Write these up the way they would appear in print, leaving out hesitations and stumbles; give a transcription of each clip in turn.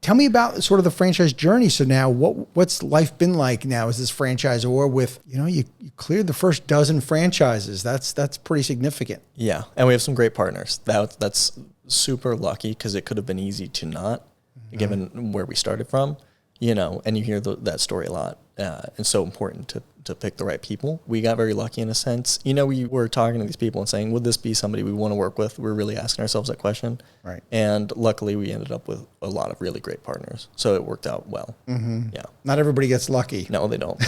Tell me about sort of the franchise journey. So now what's life been like now as this franchisor with, you cleared the first dozen franchises. That's pretty significant. Yeah. And we have some great partners. That's super lucky because it could have been easy to not, given where we started from, and you hear that story a lot. It's so important to pick the right people. We got very lucky in a sense. We were talking to these people and saying, would this be somebody we want to work with? We're really asking ourselves that question. Right. And luckily we ended up with a lot of really great partners. So it worked out well. Mm-hmm. Yeah. Not everybody gets lucky. No, they don't.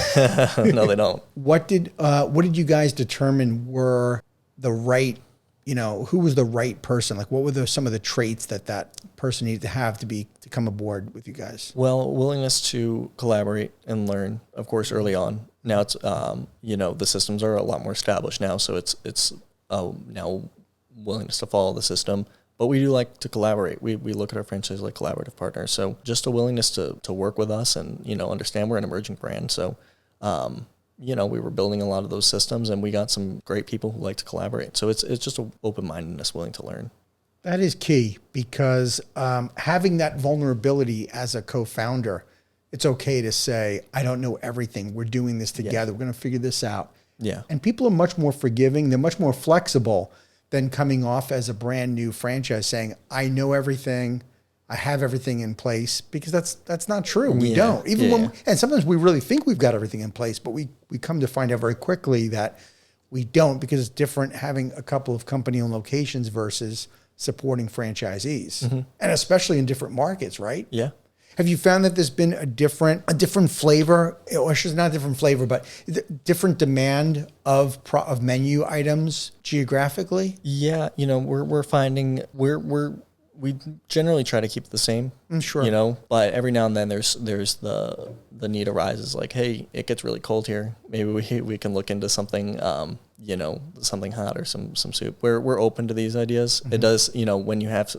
No, they don't. What did you guys determine were the right, who was the right person? Like what were some of the traits that person needed to have to come aboard with you guys? Well, willingness to collaborate and learn, of course, early on. Now it's, the systems are a lot more established now. So it's now willingness to follow the system, but we do like to collaborate. We look at our franchise like collaborative partners. So just a willingness to work with us and, understand we're an emerging brand. So, we were building a lot of those systems and we got some great people who like to collaborate. So it's just an open-mindedness, willing to learn. That is key because having that vulnerability as a co-founder, it's okay to say, I don't know everything. We're doing this together. We're going to figure this out. Yeah. And people are much more forgiving. They're much more flexible than coming off as a brand new franchise saying, I know everything. I have everything in place, because that's not true. We don't. And sometimes we really think we've got everything in place, but we come to find out very quickly that we don't, because it's different having a couple of company-owned locations versus supporting franchisees, and especially in different markets, right? Yeah. Have you found that there's been a different flavor, or it's not a different flavor, but different demand of menu items geographically? Yeah, we're finding we generally try to keep it the same. Sure. But every now and then there's the need arises like, hey, it gets really cold here. Maybe we can look into something, something hot or some soup. We're open to these ideas. It does, when you have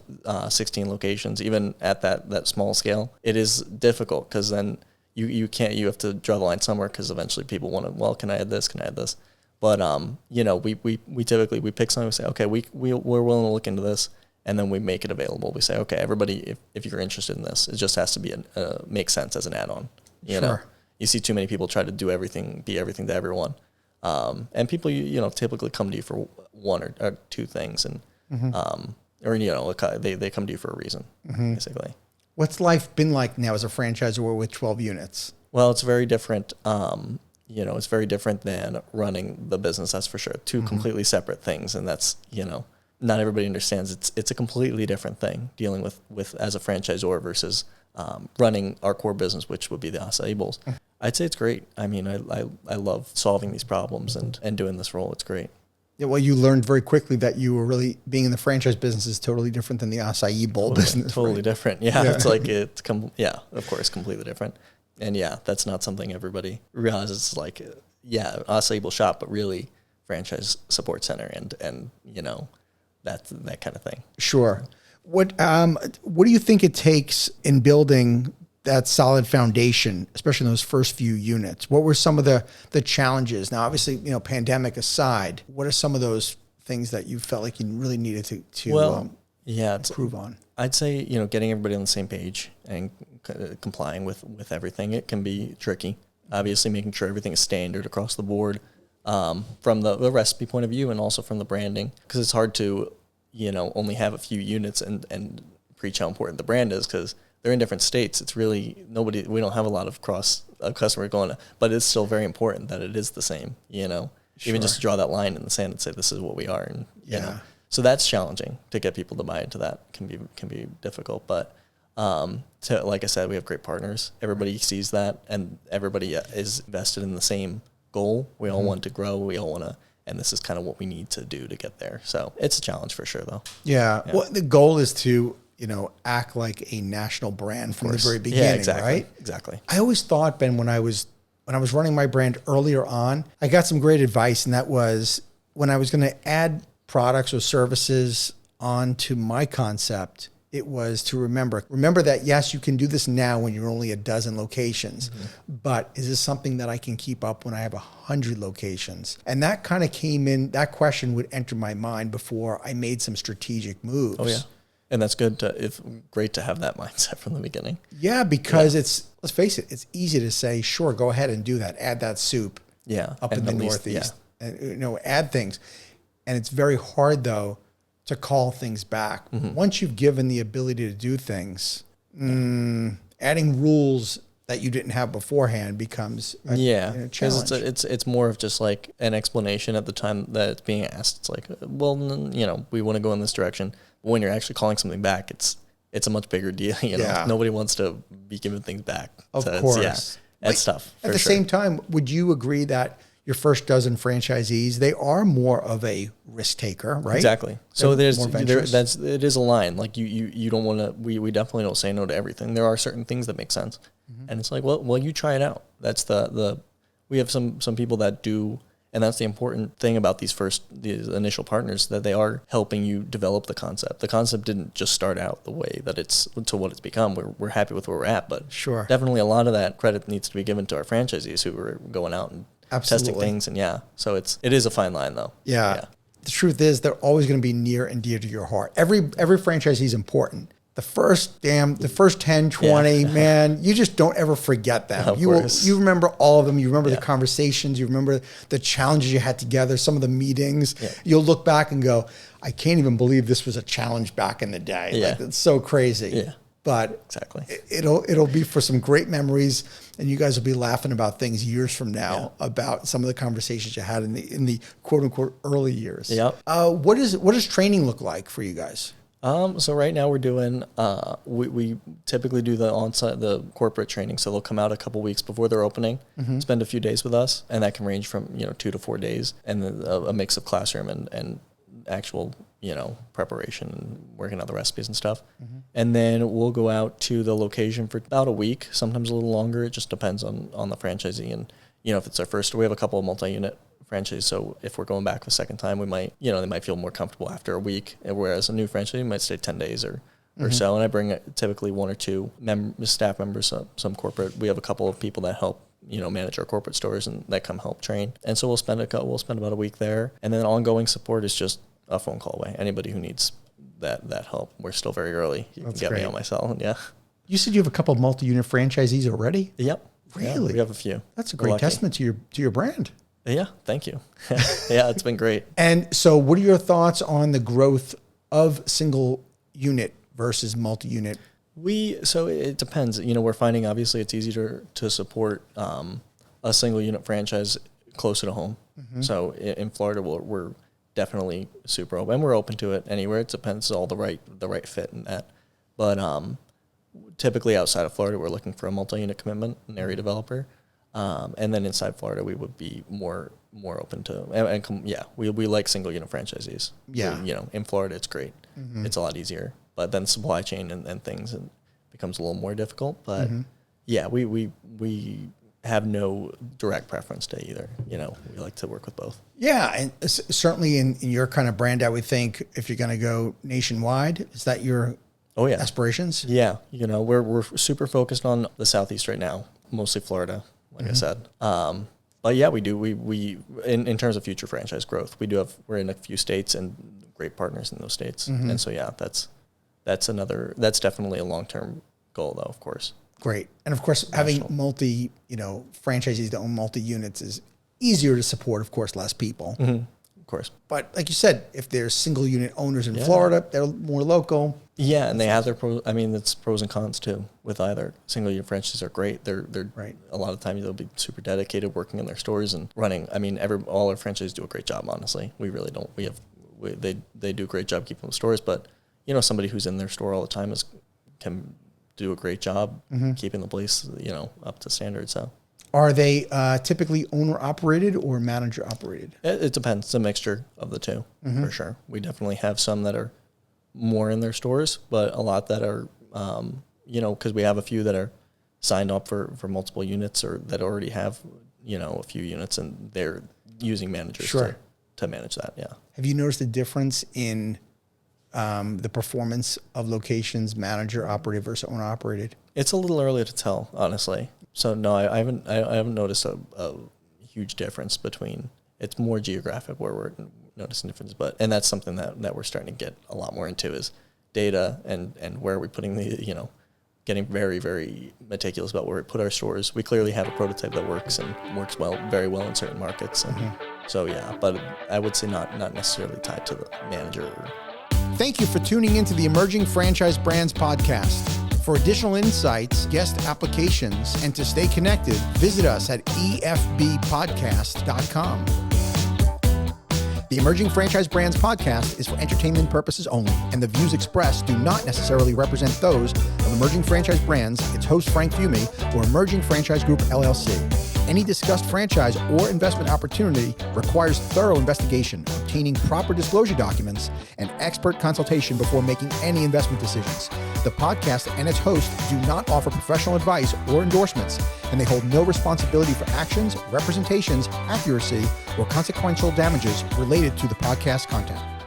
16 locations, even at that small scale, it is difficult because then you have to draw the line somewhere, because eventually people want to, well, can I add this? Can I add this? But, we typically, we pick something, we say, okay, we're willing to look into this. And then we make it available. We say, okay, everybody, if you're interested in this, it just has to be make sense as an add-on. Sure. You see too many people try to do everything, be everything to everyone, and people typically come to you for one or two things, and they come to you for a reason, basically. What's life been like now as a franchisor with 12 units? Well, it's very different. It's very different than running the business. That's for sure. Two completely separate things, and that's not everybody understands it's a completely different thing dealing with as a franchisor versus running our core business, which would be the acai bowls. I'd say it's great. I mean, I love solving these problems and doing this role. It's great. Yeah, well, you learned very quickly that you were really being in the franchise business is totally different than the acai bowl business. Totally right? different. Yeah, it's like of course, completely different. And that's not something everybody realizes. It's like, acai bowl shop, but really franchise support center and that kind of thing. Sure. What do you think it takes in building that solid foundation, especially in those first few units? What were some of the challenges? Now, obviously, pandemic aside, what are some of those things that you felt like you really needed to improve on? I'd say, getting everybody on the same page and complying with everything. It can be tricky. Obviously, making sure everything is standard across the board, from the recipe point of view and also from the branding, because it's hard to, only have a few units and preach how important the brand is, because they're in different states. It's really we don't have a lot of customers going, but it's still very important that it is the same, even just to draw that line in the sand and say, this is what we are. And, so that's challenging to get people to buy into that can be difficult. But, like I said, we have great partners. Everybody sees that and everybody is invested in the same goal. We all want to grow. We all want to, and this is kind of what we need to do to get there. So it's a challenge for sure, though. Yeah. Well, the goal is to, act like a national brand from the very beginning, yeah, exactly. right? Exactly. I always thought, Ben, when I was running my brand earlier on, I got some great advice, and that was when I was going to add products or services onto my concept, it was to remember that, yes, you can do this now when you're only a dozen locations, but is this something that I can keep up when I have 100 locations? And that kind of came in, that question would enter my mind before I made some strategic moves. Oh, yeah. And that's good great to have that mindset from the beginning. Yeah, because let's face it, it's easy to say, sure, go ahead and do that. Add that soup up in the Northeast. And, add things. And it's very hard, though, to call things back. Once you've given the ability to do things, adding rules that you didn't have beforehand becomes a challenge. It's more of just like an explanation at the time that it's being asked. It's like, well, we want to go in this direction. But when you're actually calling something back, it's a much bigger deal. Nobody wants to be given things back. Of course. That's tough. At the same time, would you agree that your first dozen franchisees, they are more of a risk taker, right? Exactly. So it is a line. Like you don't want to, we definitely don't say no to everything. There are certain things that make sense. And it's like, well, you try it out. That's we have some people that do, and that's the important thing about these initial partners, that they are helping you develop the concept. The concept didn't just start out the way that it's to what it's become. We're happy with where we're at, but definitely a lot of that credit needs to be given to our franchisees who are going out and testing things. And so it is a fine line, though. Yeah. The truth is, they're always going to be near and dear to your heart. Every franchisee is important. The first 10, 20, man, you just don't ever forget them. You remember all of them. You remember the conversations. You remember the challenges you had together, some of the meetings. Yeah. You'll look back and go, I can't even believe this was a challenge back in the day. Yeah. Like, it's so crazy. Yeah. But exactly, it'll be for some great memories, and you guys will be laughing about things years from now about some of the conversations you had in the quote unquote early years. Yep. What does training look like for you guys? So right now we're doing, we typically do the corporate training. So they'll come out a couple weeks before they're opening, spend a few days with us, and that can range from 2 to 4 days, and then a mix of classroom and actual preparation and working on the recipes and stuff. And then we'll go out to the location for about a week, sometimes a little longer. It just depends on the franchisee, and if it's our first. We have a couple of multi-unit franchise, so if we're going back the second time, we might, they might feel more comfortable after a week, whereas a new franchisee might stay 10 days or so. And I bring typically 1 or 2 staff members, some corporate. We have a couple of people that help manage our corporate stores and that come help train. And so we'll spend about a week there, and then ongoing support is just a phone call away. Anybody who needs that help. We're still very early. You can get me on my cell. Yeah. You said you have a couple of multi-unit franchisees already? Yep. Really? Yeah, we have a few. That's a great testament to your brand. Yeah, thank you. Yeah, it's been great. And so what are your thoughts on the growth of single unit versus multi-unit? So it depends. We're finding obviously it's easier to support a single unit franchise closer to home. So in Florida, we're definitely super open, and we're open to it anywhere. It depends all the right fit in that. But typically outside of Florida, we're looking for a multi-unit commitment, an area developer. And then inside Florida, we would be more open to, we like single unit franchisees. Yeah. In Florida, it's great. It's a lot easier, but then supply chain and things, it becomes a little more difficult. But we have no direct preference to either. We like to work with both. Yeah. And certainly in your kind of brand, I would think if you're going to go nationwide, is that your aspirations? Yeah. We're super focused on the Southeast right now, mostly Florida. Like I said, but yeah, we do. We in terms of future franchise growth, we're in a few states and great partners in those states, and so that's definitely a long-term goal, though. Of course. Great, and of course, having multi franchisees that own multi units is easier to support. Of course, less people. Of course. But like you said, if there's single unit owners in Florida, they're more local. Yeah, and they have their pros. I mean, it's pros and cons too. With either single unit franchises are great. They're right. A lot of the time they'll be super dedicated, working in their stores and running. I mean, all our franchises do a great job. Honestly, we really don't. They do a great job keeping the stores, but somebody who's in their store all the time can do a great job keeping the place up to standard. So. Are they typically owner-operated or manager-operated? It depends. It's a mixture of the two, for sure. We definitely have some that are more in their stores, but a lot that are, because we have a few that are signed up for multiple units or that already have, a few units, and they're using managers to manage that, yeah. Have you noticed a difference in the performance of locations, manager-operated versus owner-operated? It's a little early to tell, honestly. So no, I haven't noticed a huge difference between. It's more geographic where we're noticing differences, and that's something that we're starting to get a lot more into is data and where are we putting getting very, very meticulous about where we put our stores. We clearly have a prototype that works and works very well in certain markets. And so, yeah, but I would say not necessarily tied to the manager. Thank you for tuning into the Emerging Franchise Brands podcast. For additional insights, guest applications, and to stay connected, visit us at efbpodcast.com. The Emerging Franchise Brands podcast is for entertainment purposes only, and the views expressed do not necessarily represent those of Emerging Franchise Brands, its host Frank Fumey, or Emerging Franchise Group, LLC. Any discussed franchise or investment opportunity requires thorough investigation, obtaining proper disclosure documents, and expert consultation before making any investment decisions. The podcast and its host do not offer professional advice or endorsements, and they hold no responsibility for actions, representations, accuracy, or consequential damages related to the podcast content.